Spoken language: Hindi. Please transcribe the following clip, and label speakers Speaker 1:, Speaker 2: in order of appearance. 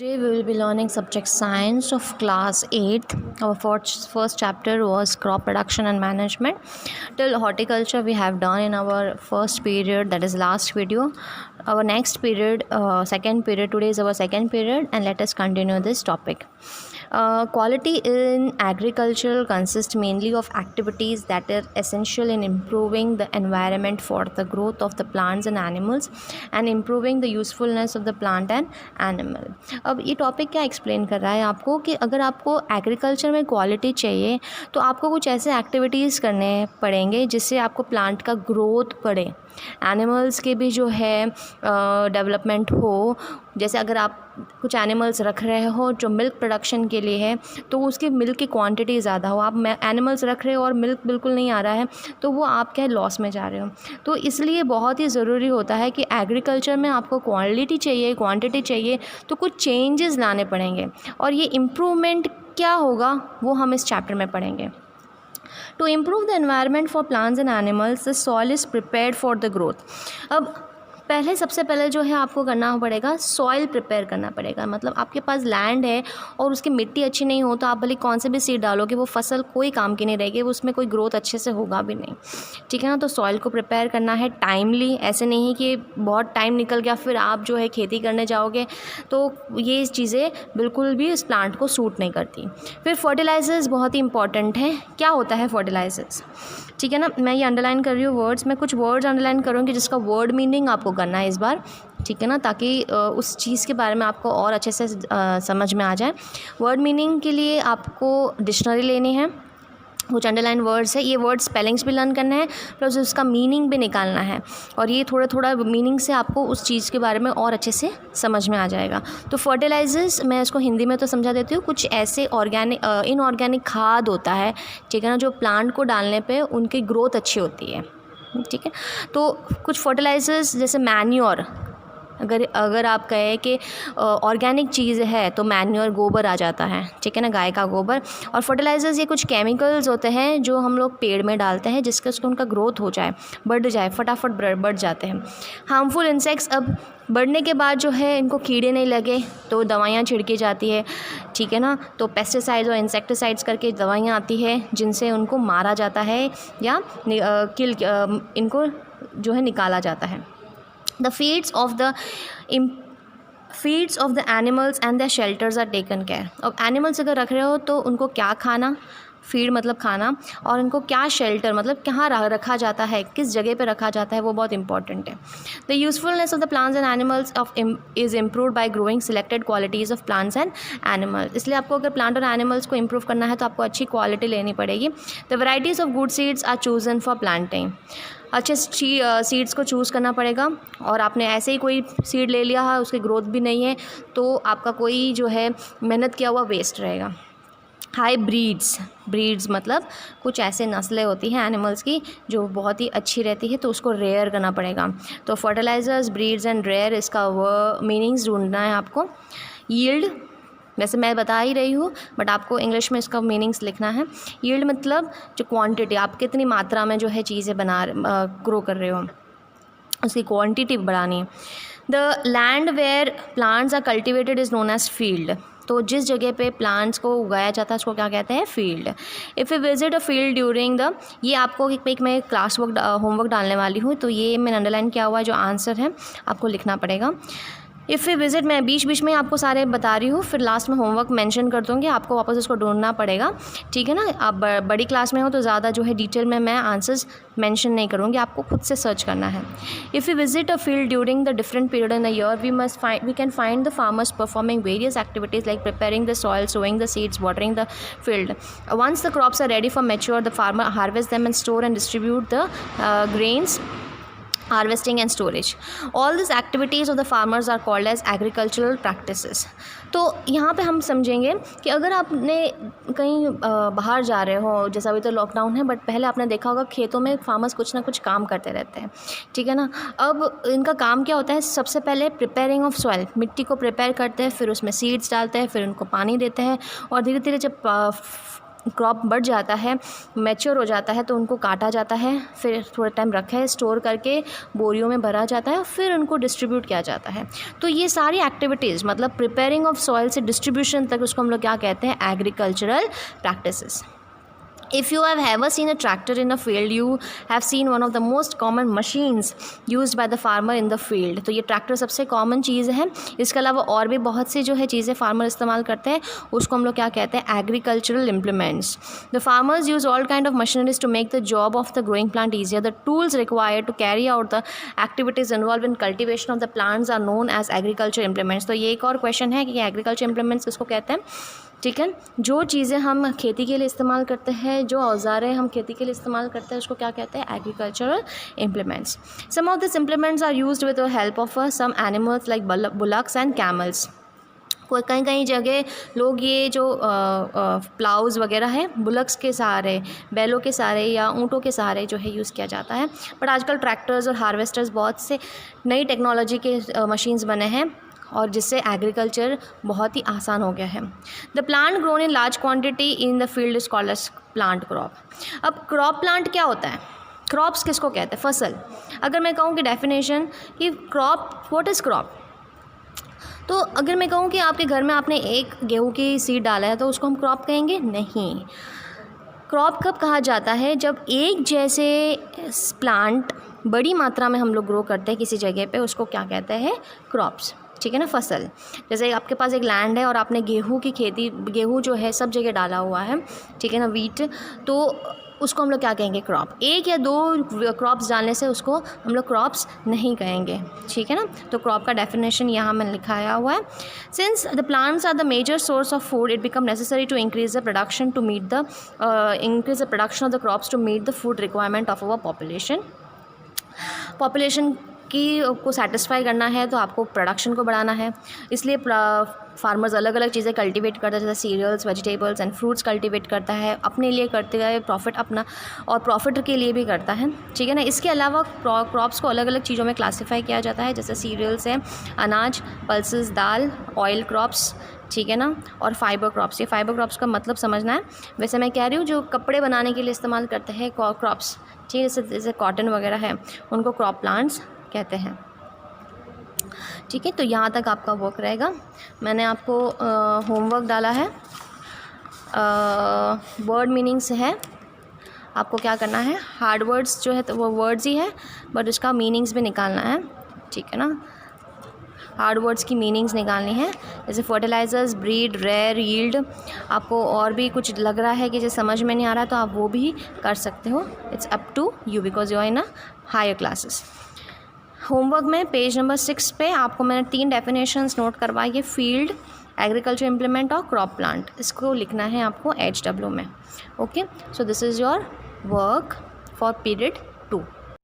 Speaker 1: Today we will be learning subject science of class 8th. Our first chapter was crop production and management. Till horticulture we have done in our first period, that is last video. Our next period, second period, today is our second period, and let us continue this topic. Quality in agriculture consists mainly of activities that are essential in improving the environment for the growth of the plants and animals and improving the usefulness of the plant and animal. अब ये टॉपिक क्या एक्सप्लेन कर रहा है आपको कि अगर आपको एग्रीकल्चर में क्वालिटी चाहिए तो आपको कुछ ऐसे एक्टिविटीज़ करने पड़ेंगे जिससे आपको प्लांट का ग्रोथ बढ़े, एनिमल्स के भी जो है डेवलपमेंट हो। जैसे अगर आप कुछ एनिमल्स रख रहे हो जो मिल्क प्रोडक्शन के लिए है तो उसकी मिल्क की क्वांटिटी ज़्यादा हो, आप एनिमल्स रख रहे हो और मिल्क बिल्कुल नहीं आ रहा है तो वो आप क्या लॉस में जा रहे हो। तो इसलिए बहुत ही ज़रूरी होता है कि एग्रीकल्चर में आपको क्वालिटी चाहिए, क्वांटिटी चाहिए, तो कुछ चेंजेस लाने पड़ेंगे और ये इम्प्रूवमेंट क्या होगा वो हम इस चैप्टर में पढ़ेंगे। To improve the environment for plants and animals, the soil is prepared for the growth. अब सबसे पहले जो है आपको करना पड़ेगा, सॉइल प्रिपेयर करना पड़ेगा। मतलब आपके पास लैंड है और उसकी मिट्टी अच्छी नहीं हो तो आप भले कौन से भी सीड डालोगे वो फसल कोई काम की नहीं रहेगी, वो उसमें कोई ग्रोथ अच्छे से होगा भी नहीं, ठीक है ना। तो सॉइल को प्रिपेयर करना है टाइमली, ऐसे नहीं कि बहुत टाइम निकल गया फिर आप जो है खेती करने जाओगे तो ये चीज़ें बिल्कुल भी इस प्लांट को सूट नहीं करती। फिर फर्टिलाइजर्स बहुत ही इंपॉर्टेंट है। क्या होता है फर्टिलाइजर्स, ठीक है ना। मैं ये अंडरलाइन कर रही हूँ वर्ड्स, मैं कुछ वर्ड्स अंडरलाइन करूँगी जिसका वर्ड मीनिंग आपको करना है इस बार, ठीक है ना, ताकि उस चीज़ के बारे में आपको और अच्छे से समझ में आ जाए। वर्ड मीनिंग के लिए आपको डिक्शनरी लेनी है, कुछ अंडरलाइन वर्ड्स है, ये वर्ड स्पेलिंग्स भी लर्न करना है प्लस उसका मीनिंग भी निकालना है और ये थोड़ा थोड़ा मीनिंग से आपको उस चीज़ के बारे में और अच्छे से समझ में आ जाएगा। तो फर्टिलाइजर्स मैं इसको हिंदी में तो समझा देती हूँ, कुछ ऐसे इनऑर्गेनिक खाद होता है, ठीक है ना, जो प्लांट को डालने पे उनकी ग्रोथ अच्छी होती है, ठीक है। तो कुछ फर्टिलाइजर्स जैसे मैन्योर, अगर आप कहें कि ऑर्गेनिक चीज़ है तो मैन्योर गोबर आ जाता है, ठीक है ना, गाय का गोबर। और फर्टिलाइजर्स ये कुछ केमिकल्स होते हैं जो हम लोग पेड़ में डालते हैं जिसके उसको उनका ग्रोथ हो जाए, बढ़ जाए, फटाफट बढ़ जाते हैं। हार्मफुल इंसेक्ट्स, अब बढ़ने के बाद जो है इनको कीड़े नहीं लगे तो दवाइयाँ छिड़की जाती है, ठीक है ना। तो पेस्टिसाइड्स और इंसेक्टिसाइड्स करके दवाइयाँ आती है जिनसे उनको मारा जाता है या इनको जो है निकाला जाता है। The feeds of the animals and their shelters are taken care. अब एनिमल्स अगर रख रहे हो तो उनको क्या खाना, फीड मतलब खाना, और उनको क्या शेल्टर मतलब कहाँ रखा जाता है, किस जगह पे रखा जाता है, वो बहुत इंपॉर्टेंट है। The usefulness of the plants and animals is improved bye growing selected qualities of plants and animals. इसलिए आपको अगर प्लांट और एनिमल्स को इम्प्रूव करना है तो आपको अच्छी क्वालिटी लेनी पड़ेगी। The varieties of good seeds are chosen for planting. अच्छे सीड्स को चूज़ करना पड़ेगा और आपने ऐसे ही कोई सीड ले लिया है उसकी ग्रोथ भी नहीं है तो आपका कोई जो है मेहनत किया हुआ वेस्ट रहेगा। हाई ब्रीड्स मतलब कुछ ऐसे नस्लें होती हैं एनिमल्स की जो बहुत ही अच्छी रहती है तो उसको रेयर करना पड़ेगा। तो फर्टिलाइजर्स, ब्रीड्स एंड रेयर, इसका मीनिंग्स ढूंढना है आपको। यील्ड, वैसे मैं बता ही रही हूँ बट आपको इंग्लिश में इसका मीनिंग्स लिखना है। यील्ड मतलब जो क्वांटिटी, आप कितनी मात्रा में जो है चीज़ें ग्रो कर रहे हो, उसकी क्वांटिटी बढ़ानी है। The land where plants are cultivated is known as field. तो जिस जगह पे प्लांट्स को उगाया जाता है उसको क्या कहते हैं, field. If you visit a field during the, ये आपको एक मैं क्लास वर्क होमवर्क डालने वाली हूँ तो ये मैंने अंडरलाइन किया हुआ है, जो आंसर है आपको लिखना पड़ेगा। इफ़ यू विजिट, मैं बीच में आपको सारे बता रही हूँ, फिर लास्ट में होमवर्क मेंशन कर दूँगी, आपको वापस उसको ढूंढना पड़ेगा, ठीक है ना। आप बड़ी क्लास में हो तो ज़्यादा जो है डिटेल में मैं आंसर्स मेंशन नहीं करूँगी, आपको खुद से सर्च करना है। If you visit a field during the different period in the year we can find the farmers performing various activities like preparing the soil, sowing the seeds, watering the field. Once the crops are ready for mature the farmer harvest them and store and distribute the grains, harvesting and storage. All these activities of the farmers are called as agricultural practices. तो यहाँ पे हम समझेंगे कि अगर आपने कहीं बाहर जा रहे हो, जैसा अभी तो लॉकडाउन है बट पहले आपने देखा होगा खेतों में फार्मर्स कुछ ना कुछ काम करते रहते हैं, ठीक है ना। अब इनका काम क्या होता है, सबसे पहले प्रिपेयरिंग ऑफ सॉइल, मिट्टी को प्रिपेयर करते हैं, फिर उसमें सीड्स डालते हैं, फिर उनको पानी देते हैं और धीरे धीरे जब क्रॉप बढ़ जाता है, मैच्योर हो जाता है, तो उनको काटा जाता है, फिर थोड़ा टाइम रखा है, स्टोर करके बोरियों में भरा जाता है, फिर उनको डिस्ट्रीब्यूट किया जाता है। तो ये सारी एक्टिविटीज़ मतलब प्रिपेयरिंग ऑफ सॉइल से डिस्ट्रीब्यूशन तक उसको हम लोग क्या कहते हैं, agricultural practices. If you have ever seen a tractor in a field, you have seen one of the most common machines used by the farmer in the field. तो ये ट्रैक्टर सबसे कॉमन चीज़ है। इसके अलावा और भी बहुत सी जो है चीज़ें फार्मर इस्तेमाल करते हैं, उसको हम लोग क्या कहते हैं, agricultural implements. The farmers use all kind of machineries to make the job of the growing plant easier. The tools required to carry out the activities involve in cultivation of the plants are known as agriculture implements. तो ये एक और क्वेश्चन है कि एग्रीकल्चर इम्प्लीमेंट्स किसको कहते हैं, ठीक है। जो चीज़ें हम खेती के लिए इस्तेमाल करते हैं, जो औजारें हम खेती के लिए इस्तेमाल करते हैं, उसको क्या कहते हैं, agricultural implements. Some of this implements are used with the help of some animals like bullocks and camels. कहीं कहीं जगह लोग ये जो प्लाउज़ वगैरह है बुलक्स के सहारे, बैलों के सहारे या ऊँटों के सहारे जो है यूज़ किया जाता है। बट आजकल ट्रैक्टर्स और हार्वेस्टर्स, बहुत से नई टेक्नोलॉजी के मशीन्स बने हैं और जिससे एग्रीकल्चर बहुत ही आसान हो गया है। The plant grown in large quantity in the field is called as plant crop. अब क्रॉप प्लांट क्या होता है, क्रॉप्स किसको कहते हैं, फसल। अगर मैं कहूँ कि डेफिनेशन कि क्रॉप, व्हाट इज़ क्रॉप, तो अगर मैं कहूँ कि आपके घर में आपने एक गेहूँ की सीड डाला है तो उसको हम क्रॉप कहेंगे, नहीं। क्रॉप कब कहा जाता है, जब एक जैसे प्लांट बड़ी मात्रा में हम लोग ग्रो करते हैं किसी जगह पे, उसको क्या कहते हैं, क्रॉप्स, ठीक है ना, फसल। जैसे आपके पास एक लैंड है और आपने गेहूं की खेती, गेहूं जो है सब जगह डाला हुआ है, ठीक है ना, वीट, तो उसको हम लोग क्या कहेंगे, क्रॉप। एक या दो क्रॉप्स डालने से उसको हम लोग क्रॉप्स नहीं कहेंगे, ठीक है ना। तो क्रॉप का डेफिनेशन यहाँ मैंने लिखाया हुआ है। Since the plants are the major source of food, it become necessary to increase the production to meet the production of the crops to meet the food requirement of our population की को सेटिस्फाई करना है तो आपको प्रोडक्शन को बढ़ाना है। इसलिए फार्मर्स अलग अलग चीज़ें कल्टीवेट करता है, जैसे cereals, vegetables and fruits cultivate करता है, अपने लिए करते हुए प्रॉफिट अपना, और प्रॉफिट के लिए भी करता है, ठीक है ना। इसके अलावा क्रॉप्स को अलग अलग चीज़ों में क्लासीफाई किया जाता है, जैसे सीरियल्स है, अनाज, पल्सेस, दाल, ऑयल क्रॉप्स, ठीक है ना, और फाइबर क्रॉप्स। ये फाइबर क्रॉप्स का मतलब समझना है। वैसे मैं कह रही हूँ जो कपड़े बनाने के लिए इस्तेमाल करते हैं क्रॉप्स, ठीक है, जैसे कॉटन वगैरह है, उनको क्रॉप प्लांट्स कहते हैं, ठीक है। तो यहाँ तक आपका वर्क रहेगा। मैंने आपको होमवर्क डाला है, वर्ड मीनिंग्स है, आपको क्या करना है, हार्ड वर्ड्स जो है तो वो वर्ड्स ही है, बट उसका मीनिंग्स भी निकालना है, ठीक है ना। हार्ड वर्ड्स की मीनिंग्स निकालनी है, जैसे फर्टिलाइजर्स, ब्रीड, रेयर, यील्ड। आपको और भी कुछ लग रहा है कि जो समझ में नहीं आ रहा तो आप वो भी कर सकते हो, it's up to you because you are in a higher classes. Homework में पेज नंबर 6 पे आपको मैंने 3 डेफिनेशंस नोट करवाई है, फील्ड, एग्रीकल्चर इम्प्लीमेंट और क्रॉप प्लांट। इसको लिखना है आपको HW में, okay. So this is your work for period 2।